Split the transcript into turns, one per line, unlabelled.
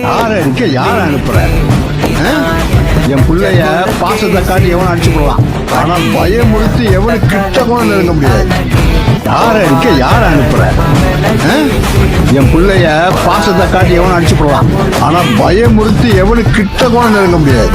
யாரை அடிக்க யாரை அனுப்புற? என் பிள்ளைய பாசத்தை காட்டி எவனும் அடிச்சு போடலாம், ஆனா பயமுறுத்தி எவனும் கிட்ட கூட நெருங்க முடியாது. யாரை அடிக்க யாரை அனுப்புற? என் பிள்ளைய பாசத்தை காட்டி எவனும் அடிச்சு போடலாம், ஆனா பயமுறுத்தி எவனும் கிட்ட கூட நெருங்க முடியாது.